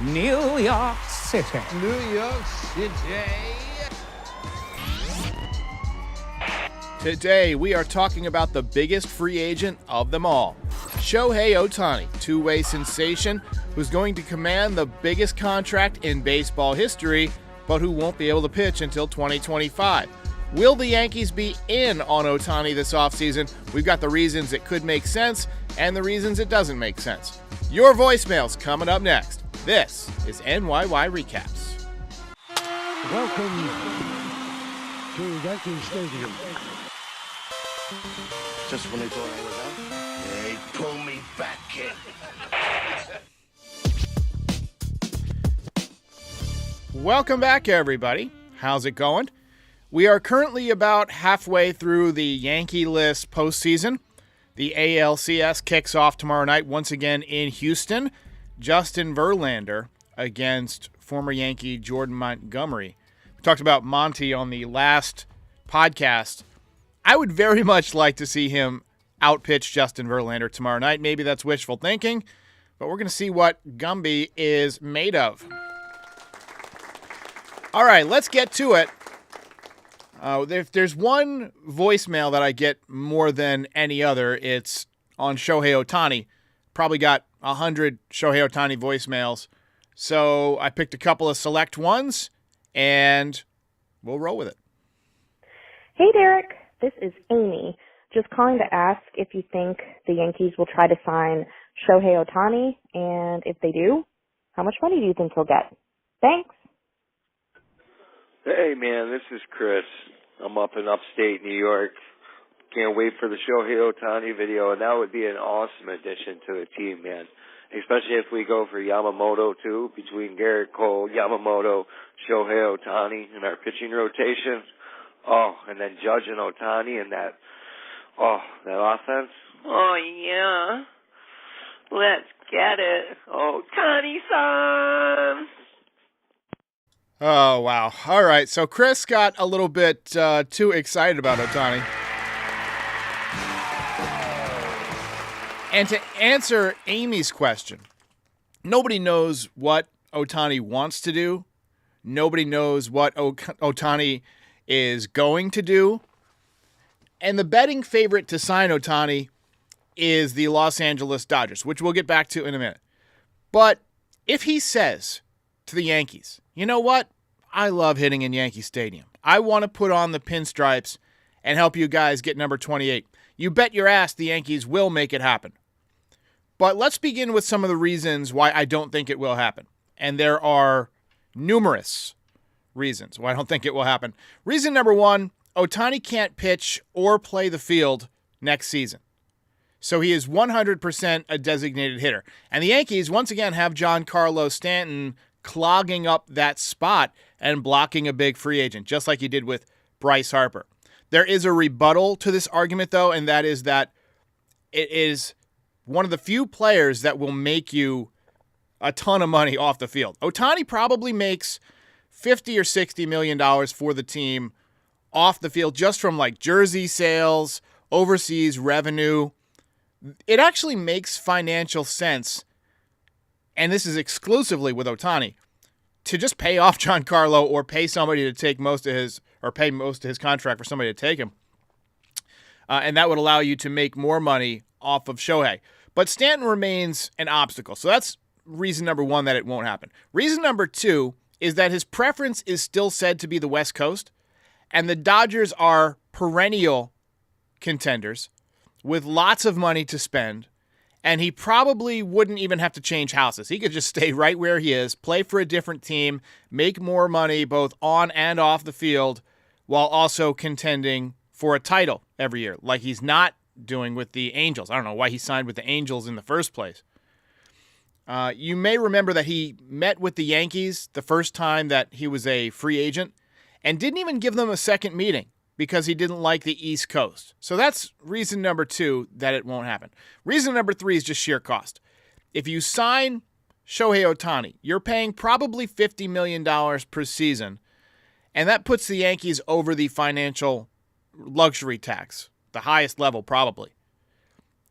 New York City. New York City. Today, we are talking about the biggest free agent of them all, Shohei Ohtani, two-way sensation who's going to command the biggest contract in baseball history, but who won't be able to pitch until 2025. Will the Yankees be in on Ohtani this offseason? We've got the reasons it could make sense and the reasons it doesn't make sense. Your voicemails coming up next. This is NYY Recaps. Welcome to Yankee Stadium. Just when they thought I was out, they pull me back in. Welcome back, everybody. How's it going? We are currently about halfway through the Yankee list postseason. The ALCS kicks off tomorrow night once again in Houston. Justin Verlander against former Yankee Jordan Montgomery. We talked about Monty on the last podcast. I would very much like to see him outpitch Justin Verlander tomorrow night. Maybe that's wishful thinking, but we're going to see what Gumby is made of. All right, let's get to it. If there's one voicemail that I get more than any other, it's on Shohei Ohtani. Probably got 100 Shohei Ohtani voicemails. So I picked a couple of select ones, and we'll roll with it. Hey, Derek. This is Amy. Just calling to ask if you think the Yankees will try to sign Shohei Ohtani, and if they do, how much money do you think he'll get? Thanks. Hey, man, this is Chris. I'm up in upstate New York. Can't wait for the Shohei Ohtani video, and that would be an awesome addition to the team, man. Especially if we go for Yamamoto, too, between Garrett Cole, Yamamoto, Shohei Ohtani in our pitching rotation. Oh, and then Judge and Otani and that offense. Oh, yeah. Let's get it. Ohtani-san. Oh, wow. All right, so Chris got a little bit too excited about Ohtani. And to answer Amy's question, nobody knows what Ohtani wants to do. Nobody knows what Ohtani is going to do. And the betting favorite to sign Ohtani is the Los Angeles Dodgers, which we'll get back to in a minute. But if he says to the Yankees, you know what? I love hitting in Yankee Stadium. I want to put on the pinstripes and help you guys get number 28. You bet your ass the Yankees will make it happen. But let's begin with some of the reasons why I don't think it will happen. And there are numerous reasons why I don't think it will happen. Reason number one, Ohtani can't pitch or play the field next season. So he is 100% a designated hitter. And the Yankees, once again, have Giancarlo Stanton clogging up that spot and blocking a big free agent, just like he did with Bryce Harper. There is a rebuttal to this argument, though, and that is that it is one of the few players that will make you a ton of money off the field. Ohtani probably makes $50 or $60 million for the team off the field just from like jersey sales, overseas revenue. It actually makes financial sense, and this is exclusively with Ohtani, to just pay off Giancarlo or pay somebody to take most of his, or pay most of his contract for somebody to take him. And that would allow you to make more money off of Shohei. But Stanton remains an obstacle. So that's reason number one that it won't happen. Reason number two is that his preference is still said to be the West Coast, and the Dodgers are perennial contenders with lots of money to spend, and he probably wouldn't even have to change houses. He could just stay right where he is, play for a different team, make more money both on and off the field, while also contending for a title every year, like he's not doing with the Angels. I don't know why he signed with the Angels in the first place. You may remember that he met with the Yankees the first time that he was a free agent and didn't even give them a second meeting because he didn't like the East Coast. So that's reason number two that it won't happen. Reason number three is just sheer cost. If you sign Shohei Ohtani, you're paying probably $50 million per season, and that puts the Yankees over the financial luxury tax, the highest level probably.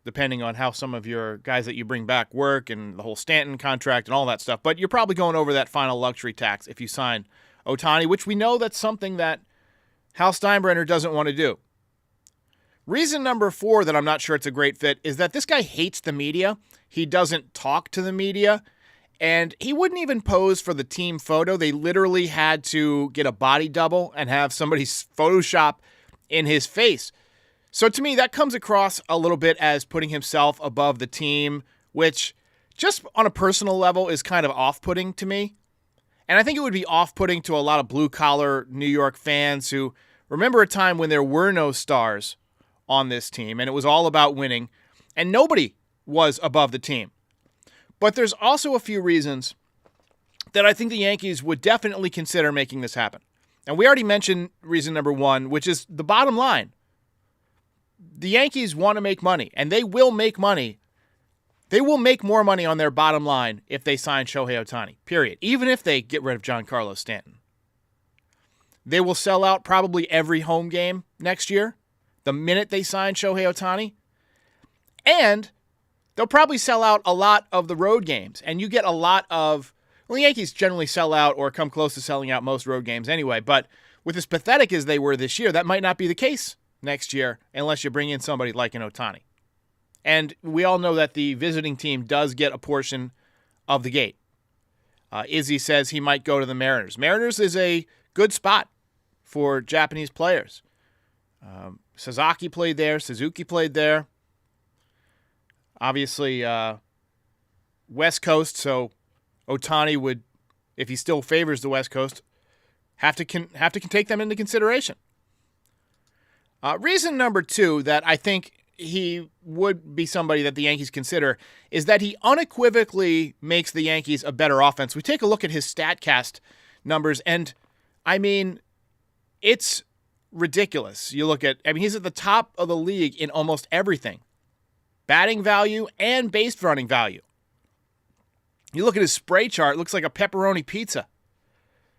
depending on how some of your guys that you bring back work and the whole Stanton contract and all that stuff. But you're probably going over that final luxury tax if you sign Ohtani, which we know that's something that Hal Steinbrenner doesn't want to do. Reason number 4 that I'm not sure it's a great fit is that this guy hates the media. He doesn't talk to the media, and he wouldn't even pose for the team photo. They literally had to get a body double and have somebody Photoshop in his face. So to me, that comes across a little bit as putting himself above the team, which just on a personal level is kind of off-putting to me. And I think it would be off-putting to a lot of blue-collar New York fans who remember a time when there were no stars on this team, and it was all about winning, and nobody was above the team. But there's also a few reasons that I think the Yankees would definitely consider making this happen. And we already mentioned reason number 1, which is the bottom line. The Yankees want to make money, and they will make money. They will make more money on their bottom line if they sign Shohei Ohtani, period. Even if they get rid of Giancarlo Stanton. They will sell out probably every home game next year, the minute they sign Shohei Ohtani. And they'll probably sell out a lot of the road games. And you get a lot of... Well, the Yankees generally sell out or come close to selling out most road games anyway. But with as pathetic as they were this year, that might not be the case next year unless you bring in somebody like an Ohtani. And we all know that the visiting team does get a portion of the gate. Izzy says he might go to the Mariners. Mariners is a good spot for Japanese players. Sasaki played there. Suzuki played there. Obviously, West Coast, so Ohtani would, if he still favors the West Coast, have to take them into consideration. Reason number 2 that I think he would be somebody that the Yankees consider is that he unequivocally makes the Yankees a better offense. We take a look at his StatCast numbers, and I mean, it's ridiculous. You look at, he's at the top of the league in almost everything. Batting value and base running value. You look at his spray chart, it looks like a pepperoni pizza.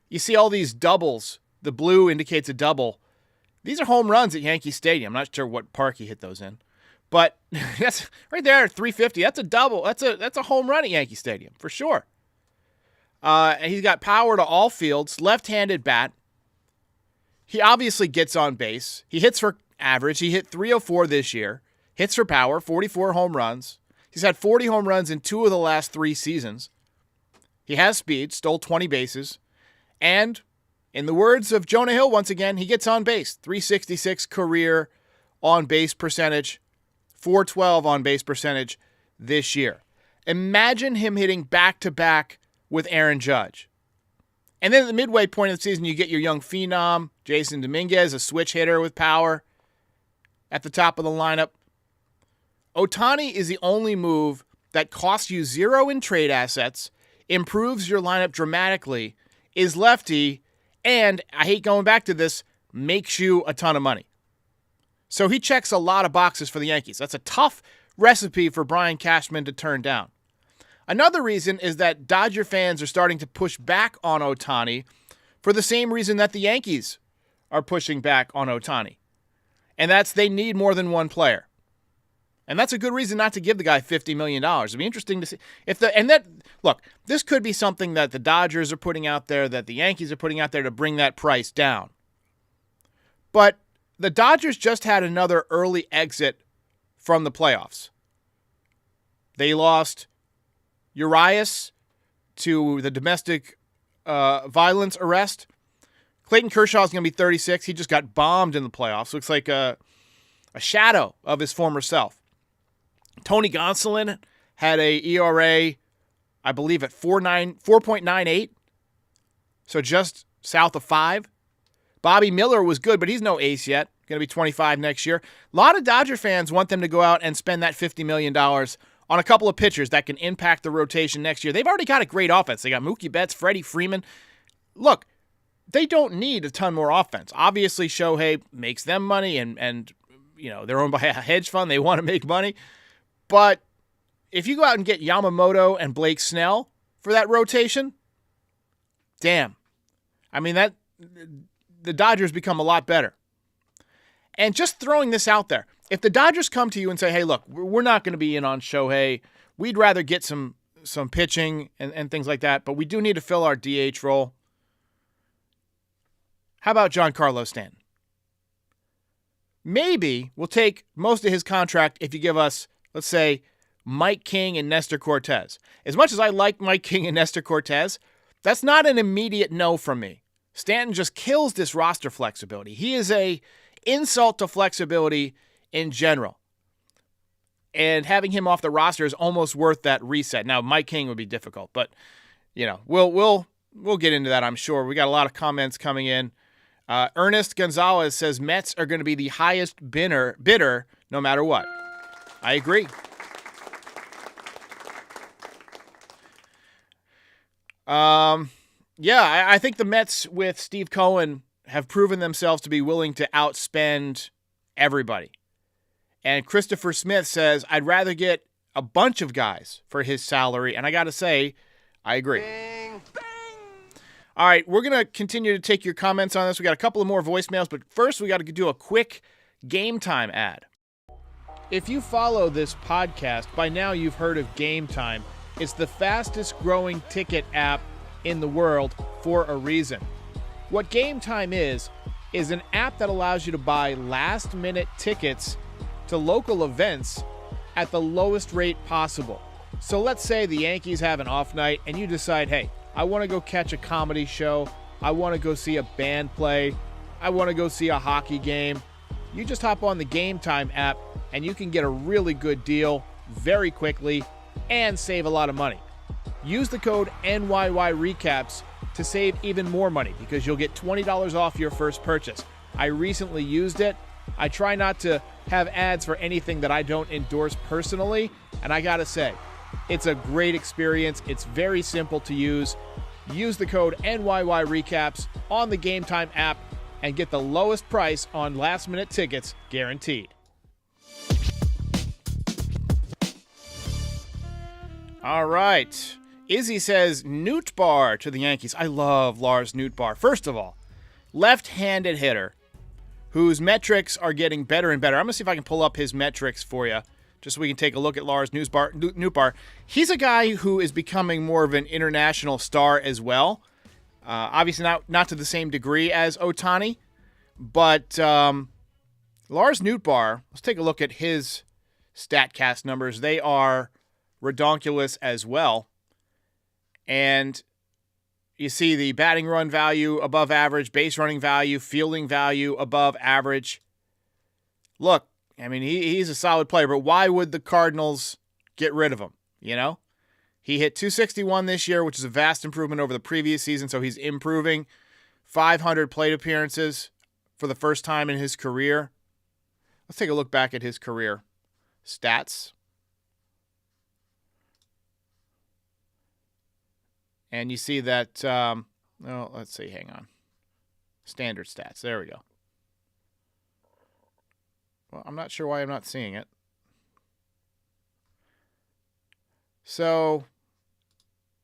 You see all these doubles. The blue indicates a double. These are home runs at Yankee Stadium. I'm not sure what park he hit those in. But that's right there, 350. That's a double. That's a home run at Yankee Stadium, for sure. And he's got power to all fields, left-handed bat. He obviously gets on base. He hits for average. He hit 304 this year. Hits for power, 44 home runs. He's had 40 home runs in 2 of the last 3 seasons. He has speed, stole 20 bases. And in the words of Jonah Hill, once again, he gets on base. 366 career on-base percentage, 412 on-base percentage this year. Imagine him hitting back-to-back with Aaron Judge. And then at the midway point of the season, you get your young phenom, Jason Dominguez, a switch hitter with power at the top of the lineup. Ohtani is the only move that costs you 0 in trade assets, improves your lineup dramatically, is lefty, and, I hate going back to this, makes you a ton of money. So he checks a lot of boxes for the Yankees. That's a tough recipe for Brian Cashman to turn down. Another reason is that Dodger fans are starting to push back on Ohtani for the same reason that the Yankees are pushing back on Ohtani. And that's they need more than one player. And that's a good reason not to give the guy $50 million. It'd be interesting to see look, this could be something that the Dodgers are putting out there, that the Yankees are putting out there to bring that price down. But the Dodgers just had another early exit from the playoffs. They lost Urias to the domestic violence arrest. Clayton Kershaw is going to be 36. He just got bombed in the playoffs. Looks like a shadow of his former self. Tony Gonsolin had a ERA, I believe, at 4.98, so just south of 5. Bobby Miller was good, but he's no ace yet. Going to be 25 next year. A lot of Dodger fans want them to go out and spend that $50 million on a couple of pitchers that can impact the rotation next year. They've already got a great offense. They got Mookie Betts, Freddie Freeman. Look, they don't need a ton more offense. Obviously, Shohei makes them money, and you know they're owned by a hedge fund. They want to make money. But if you go out and get Yamamoto and Blake Snell for that rotation, damn. I mean, the Dodgers become a lot better. And just throwing this out there, if the Dodgers come to you and say, hey, look, we're not going to be in on Shohei. We'd rather get some pitching and things like that, but we do need to fill our DH role. How about Giancarlo Stanton? Maybe we'll take most of his contract if you give us, let's say, Mike King and Nestor Cortez. As much as I like Mike King and Nestor Cortez, that's not an immediate no from me. Stanton just kills this roster flexibility. He is a insult to flexibility in general. And having him off the roster is almost worth that reset. Now, Mike King would be difficult, but we'll get into that, I'm sure. We got a lot of comments coming in. Ernest Gonzalez says Mets are going to be the highest bidder no matter what. I agree. I think the Mets with Steve Cohen have proven themselves to be willing to outspend everybody. And Christopher Smith says, I'd rather get a bunch of guys for his salary. And I got to say, I agree. Bing, bing. All right, we're going to continue to take your comments on this. We got a couple of more voicemails, but first we got to do a quick Game Time ad. If you follow this podcast, by now you've heard of Game Time. It's the fastest growing ticket app in the world for a reason. What Game Time is an app that allows you to buy last-minute tickets to local events at the lowest rate possible. So let's say the Yankees have an off night and you decide, hey, I want to go catch a comedy show. I want to go see a band play. I want to go see a hockey game. You just hop on the Game Time app and you can get a really good deal very quickly and save a lot of money. Use the code NYY Recaps to save even more money because you'll get $20 off your first purchase. I recently used it. I try not to have ads for anything that I don't endorse personally, and I gotta say, it's a great experience. It's very simple to use. Use the code NYY Recaps on the Game Time app and get the lowest price on last-minute tickets guaranteed. All right. Izzy says Nootbaar to the Yankees. I love Lars Nootbaar. First of all, left-handed hitter whose metrics are getting better and better. I'm going to see if I can pull up his metrics for you just so we can take a look at Lars Nootbaar. He's a guy who is becoming more of an international star as well. Obviously not to the same degree as Otani, but Lars Nootbaar, let's take a look at his StatCast numbers. They are redonkulous as well. And you see the batting run value above average, base running value, fielding value above average. Look, I mean, he's a solid player, but why would the Cardinals get rid of him? You know, he hit .261 this year, which is a vast improvement over the previous season, so he's improving. 500 plate appearances for the first time in his career. Let's take a look back at his career stats. And you see that, let's see, hang on. Standard stats, there we go. Well, I'm not sure why I'm not seeing it. So,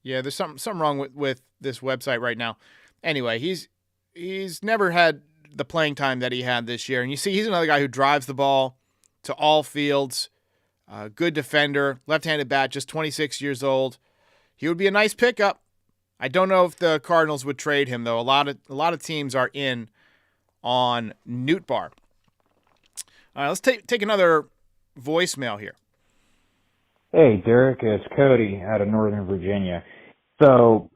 yeah, there's something wrong with this website right now. Anyway, he's never had the playing time that he had this year. And you see, he's another guy who drives the ball to all fields. Good defender, left-handed bat, just 26 years old. He would be a nice pickup. I don't know if the Cardinals would trade him, though. A lot of teams are in on Nootbaar. All right, let's take another voicemail here. Hey, Derek, it's Cody out of Northern Virginia. So,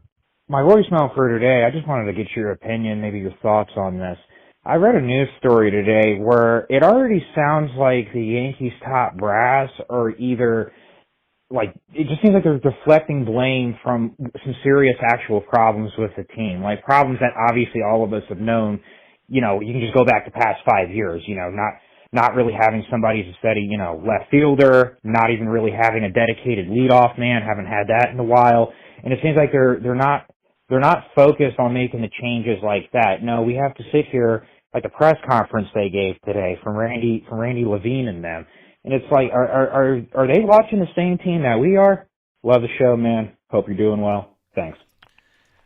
my voicemail for today, I just wanted to get your opinion, maybe your thoughts on this. I read a news story today where it already sounds like the Yankees' top brass are either, like, it just seems like they're deflecting blame from some serious actual problems with the team. Like, problems that obviously all of us have known, you know, you can just go back the past 5 years, you know, not really having somebody as a steady, you know, left fielder, not even really having a dedicated leadoff man, haven't had that in a while. And it seems like they're not focused on making the changes like that. No, we have to sit here, like the press conference they gave today from Randy Levine and them. And it's like, are they watching the same team that we are? Love the show, man. Hope you're doing well. Thanks.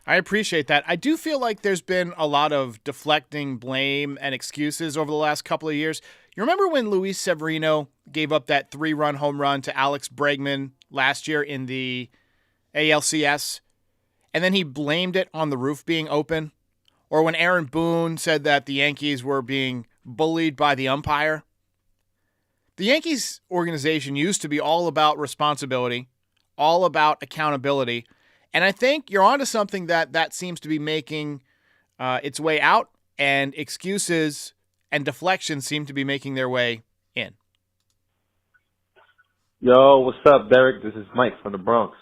I appreciate that. I do feel like there's been a lot of deflecting blame and excuses over the last couple of years. You remember when Luis Severino gave up that 3-run home run to Alex Bregman last year in the ALCS, and then he blamed it on the roof being open? Or when Aaron Boone said that the Yankees were being bullied by the umpire? The Yankees organization used to be all about responsibility, all about accountability, and I think you're onto something that seems to be making its way out, and excuses and deflections seem to be making their way in. Yo, what's up, Derek? This is Mike from the Bronx.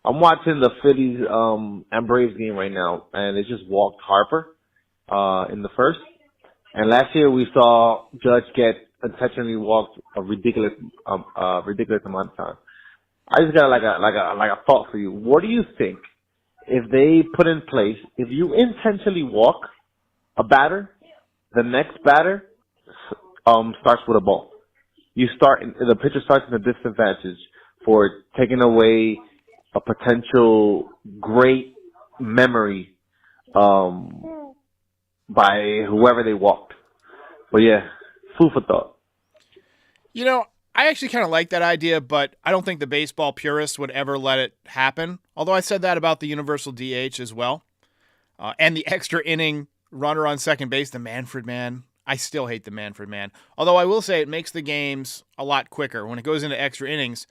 I'm watching the Phillies and Braves game right now, and they just walked Harper in the first. And last year we saw Judge get intentionally walked a ridiculous amount of time. I just got like a thought for you. What do you think if they put in place, if you intentionally walk a batter, the next batter starts with a ball? The pitcher starts in a disadvantage for taking away a potential great memory by whoever they walked. But yeah, food for thought. You know, I actually kind of like that idea, but I don't think the baseball purists would ever let it happen. Although I said that about the universal DH as well. And the extra inning runner on second base, the Manfred man. I still hate the Manfred man. Although I will say it makes the games a lot quicker. When it goes into extra innings,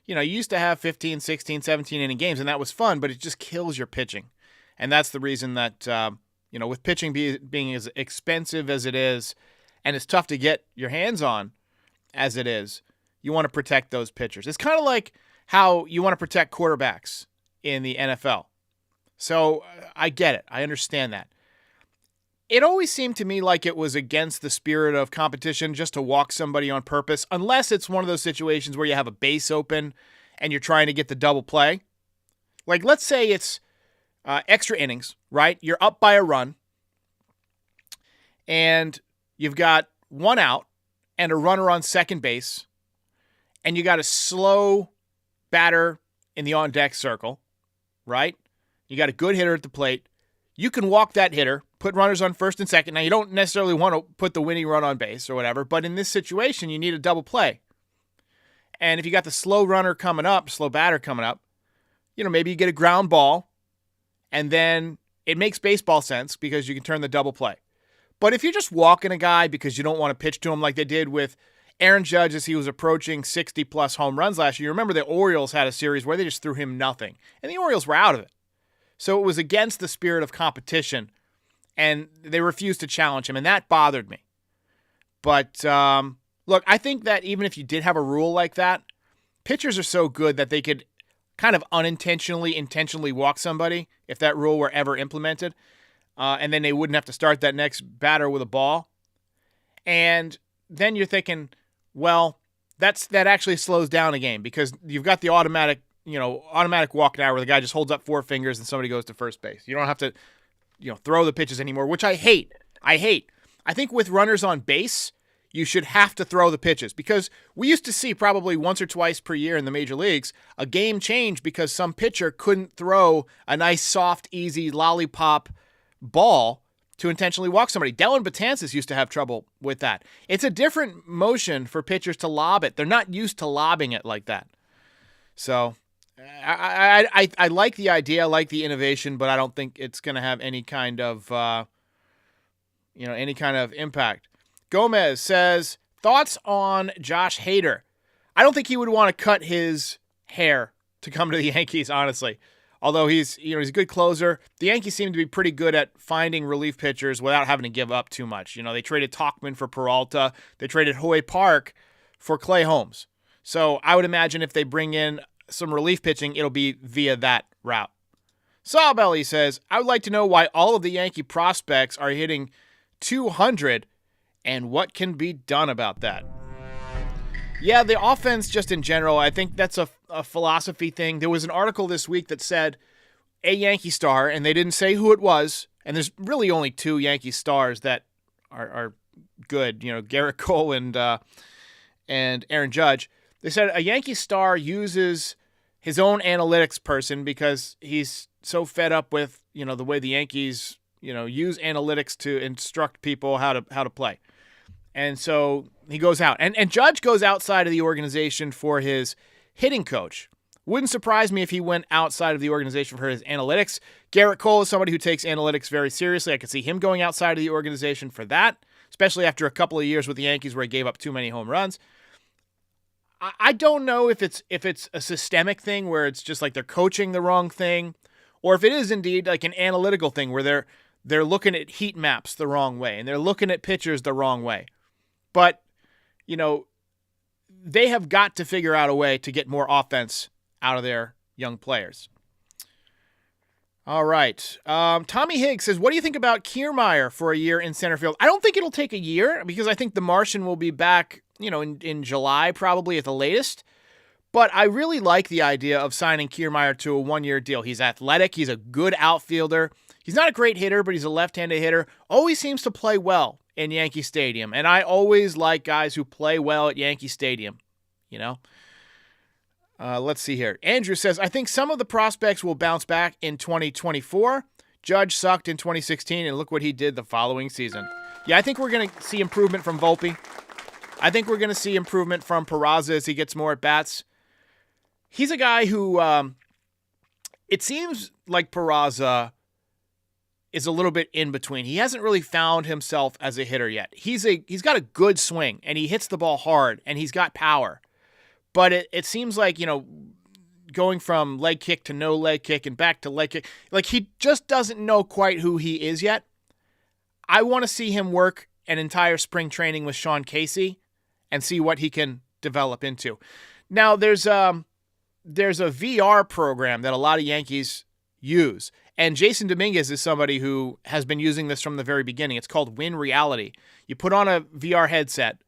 you used to have 15, 16, 17 inning games, and that was fun, but it just kills your pitching. And that's the reason that, with pitching being as expensive as it is, and it's tough to get your hands on as it is, you want to protect those pitchers. It's kind of like how you want to protect quarterbacks in the NFL. So I get it. I understand that. It always seemed to me like it was against the spirit of competition just to walk somebody on purpose, unless it's one of those situations where you have a base open and you're trying to get the double play. Like, let's say it's extra innings, right? You're up by a run, and you've got one out and a runner on second base, and you got a slow batter in the on-deck circle, right? You got a good hitter at the plate. You can walk that hitter, put runners on first and second. Now, you don't necessarily want to put the winning run on base or whatever, but in this situation, you need a double play. And if you got the slow batter coming up, maybe you get a ground ball, and then it makes baseball sense because you can turn the double play. But if you're just walking a guy because you don't want to pitch to him like they did with Aaron Judge as he was approaching 60-plus home runs last year, you remember the Orioles had a series where they just threw him nothing, and the Orioles were out of it. So it was against the spirit of competition, and they refused to challenge him, and that bothered me. But, look, I think that even if you did have a rule like that, pitchers are so good that they could kind of intentionally walk somebody if that rule were ever implemented, and then they wouldn't have to start that next batter with a ball. And then you're thinking, well, that actually slows down a game because you've got the automatic walk now where the guy just holds up 4 fingers and somebody goes to first base. You don't have to, throw the pitches anymore, which I hate. I think with runners on base, you should have to throw the pitches because we used to see probably once or twice per year in the major leagues a game change because some pitcher couldn't throw a nice, soft, easy lollipop ball to intentionally walk somebody. Dellin Betances used to have trouble with that. It's a different motion for pitchers to lob it. They're not used to lobbing it like that. So I like the idea, I like the innovation, but I don't think it's going to have any kind of impact. Gomez says, thoughts on Josh Hader? I don't think he would want to cut his hair to come to the Yankees, honestly. Although he's a good closer. The Yankees seem to be pretty good at finding relief pitchers without having to give up too much. They traded Tauchman for Peralta. They traded Hoy Park for Clay Holmes. So I would imagine if they bring in some relief pitching, it'll be via that route. Sawbelly says, I would like to know why all of the Yankee prospects are hitting 200 and what can be done about that. Yeah, the offense just in general, I think that's a philosophy thing. There was an article this week that said a Yankee star, and they didn't say who it was, and there's really only 2 Yankee stars that are good, Garrett Cole and Aaron Judge. They said a Yankee star uses his own analytics person because he's so fed up with, the way the Yankees, use analytics to instruct people how to play. And so he goes out. And Judge goes outside of the organization for his hitting coach. Wouldn't surprise me if he went outside of the organization for his analytics. Garrett Cole is somebody who takes analytics very seriously. I could see him going outside of the organization for that, especially after a couple of years with the Yankees where he gave up too many home runs. I don't know if it's a systemic thing where it's just like they're coaching the wrong thing, or if it is indeed like an analytical thing where they're looking at heat maps the wrong way and they're looking at pitchers the wrong way. But, they have got to figure out a way to get more offense out of their young players. All right. Tommy Higgs says, what do you think about Kiermaier for a year in center field? I don't think it'll take a year because I think the Martian will be back, in July probably at the latest. But I really like the idea of signing Kiermaier to a one-year deal. He's athletic. He's a good outfielder. He's not a great hitter, but he's a left-handed hitter. Always seems to play well in Yankee Stadium. And I always like guys who play well at Yankee Stadium, Let's see here. Andrew says, I think some of the prospects will bounce back in 2024. Judge sucked in 2016, and look what he did the following season. Yeah, I think we're going to see improvement from Volpe. I think we're going to see improvement from Peraza as he gets more at-bats. He's a guy who, it seems like Peraza is a little bit in between. He hasn't really found himself as a hitter yet. He's got a good swing, and he hits the ball hard, and he's got power. But it seems like, going from leg kick to no leg kick and back to leg kick, like he just doesn't know quite who he is yet. I want to see him work an entire spring training with Sean Casey and see what he can develop into. Now, there's a VR program that a lot of Yankees use, and Jason Dominguez is somebody who has been using this from the very beginning. It's called Win Reality. You put on a VR headset,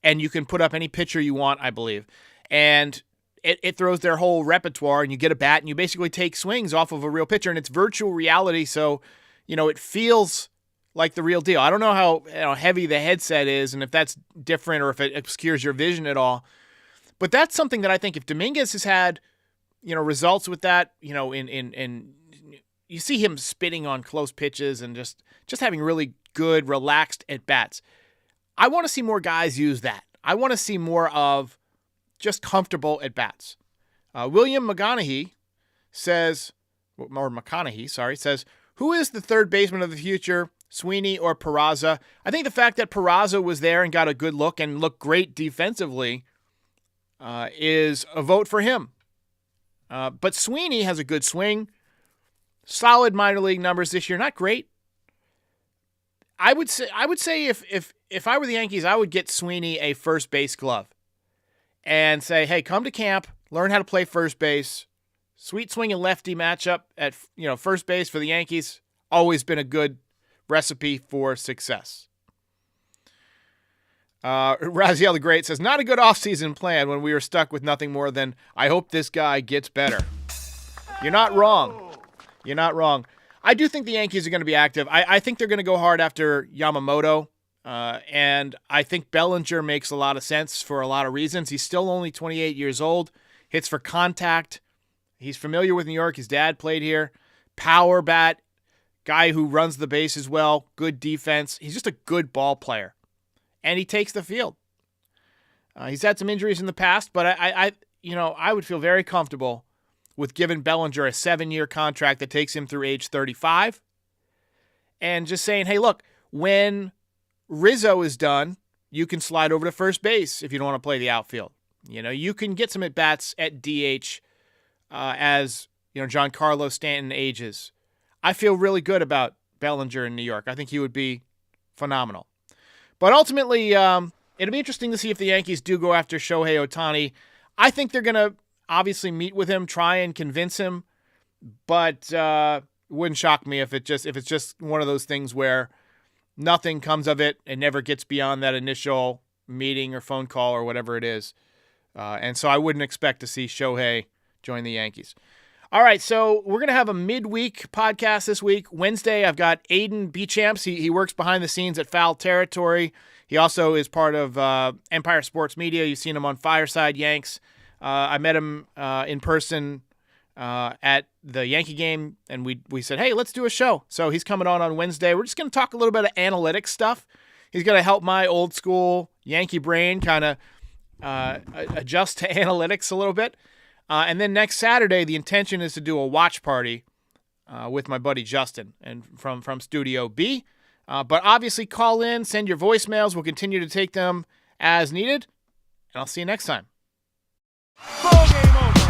and you can put up any picture you want, I believe. And it throws their whole repertoire, and you get a bat, and you basically take swings off of a real pitcher, and it's virtual reality, so, it feels like the real deal. I don't know how heavy the headset is and if that's different or if it obscures your vision at all. But that's something that I think if Dominguez has had, results with that, in you see him spitting on close pitches and just having really good, relaxed at-bats. I want to see more guys use that. I want to see more of just comfortable at-bats. William McConaughey says, who is the third baseman of the future, Sweeney or Peraza? I think the fact that Peraza was there and got a good look and looked great defensively is a vote for him. But Sweeney has a good swing, solid minor league numbers this year, not great. I would say if I were the Yankees, I would get Sweeney a first base glove and say, hey, come to camp, learn how to play first base. Sweet swinging lefty matchup at first base for the Yankees, always been a good recipe for success. Raziel the Great says, not a good offseason plan when we were stuck with nothing more than, I hope this guy gets better. You're not wrong. You're not wrong. I do think the Yankees are going to be active. I think they're going to go hard after Yamamoto. And I think Bellinger makes a lot of sense for a lot of reasons. He's still only 28 years old. Hits for contact. He's familiar with New York. His dad played here. Power bat. Guy who runs the bases well. Good defense. He's just a good ball player. And he takes the field. He's had some injuries in the past, but I would feel very comfortable with giving Bellinger a 7-year contract that takes him through age 35. And just saying, hey, look, when Rizzo is done, you can slide over to first base if you don't want to play the outfield. You can get some at-bats at DH as Giancarlo Stanton ages. I feel really good about Bellinger in New York. I think he would be phenomenal. But ultimately, it'll be interesting to see if the Yankees do go after Shohei Ohtani. I think they're going to obviously meet with him, try and convince him, but it wouldn't shock me if it's just one of those things where nothing comes of it and never gets beyond that initial meeting or phone call or whatever it is. And so I wouldn't expect to see Shohei join the Yankees. All right, so we're going to have a midweek podcast this week. Wednesday, I've got Aiden Bechamps. He works behind the scenes at Foul Territory. He also is part of Empire Sports Media. You've seen him on Fireside Yanks. I met him in person at the Yankee game, and we said, hey, let's do a show. So he's coming on Wednesday. We're just going to talk a little bit of analytics stuff. He's going to help my old school Yankee brain kind of adjust to analytics a little bit. And then next Saturday, the intention is to do a watch party with my buddy Justin and from Studio B. But obviously call in, send your voicemails. We'll continue to take them as needed. And I'll see you next time. Ball game over.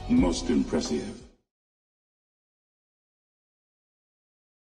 Most impressive.